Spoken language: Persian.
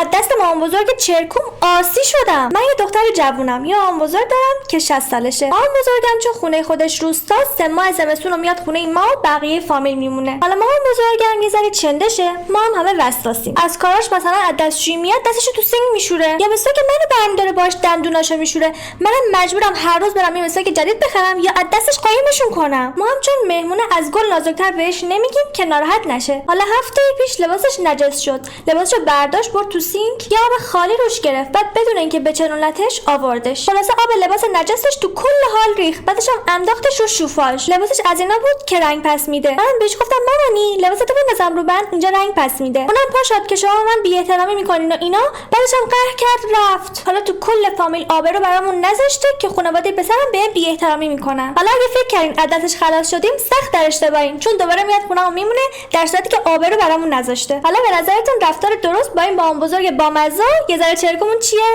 از دست مامان بزرگ چرکوم آسی شدم. من یه دختر جوونم، یه مامان بزرگ دارم که 60 سالشه. مامان بزرگم چون خونه خودش روستاست، 3 ماه زمستون رو میاد خونه ما و بقیه فامیل میمونه. حالا مامان بزرگم یه ذره چندشه، ما هم همه وسواسیم. از کاراش مثلا از دستشویی میاد دستشو تو سینک میشوره، یا مسواک منو برمی‌داره باش دندوناشو میشوره. منم مجبورم هر روز برم یه مسواک جدید بخرم یا از دستش قایمشون کنم. ما هم چون مهمونه از گل نازک‌تر بهش نمیگیم که ناراحت نشه. حالا هفته پیش لباسش نجس شد، لباسشو برداشت برد تو سینک، یه آب خالی روش گرفت، بعد بدون اینکه بچرونتش آوردش. خلاصه آب لباس نجسش تو کل حال ریخت، بعدش هم انداختش رو شوفاژ. لباسش از اینا بود که رنگ پس میده. من بهش گفتم مامانی لباستو بندازم رو بند، اینجا رنگ پس میده. اونم پاشد که شما من بی‌احترامی میکنین و اینا، بعدش هم قهر کرد رفت. حالا تو کل فامیل آبرو برامون نذاشته که خانواده پسرم به بی‌احترامی میکنن. حالا اگه فکر کردین از دستش خلاص شدیم، سخت در اشتباهین، چون دوباره میاد خونه‌مون میمونه در صورتی که آبرو برامون نذاشته. حالا به نظرتون رفتار درست با این مامان بزرگ بامزه یه ذره چرکمون چیه؟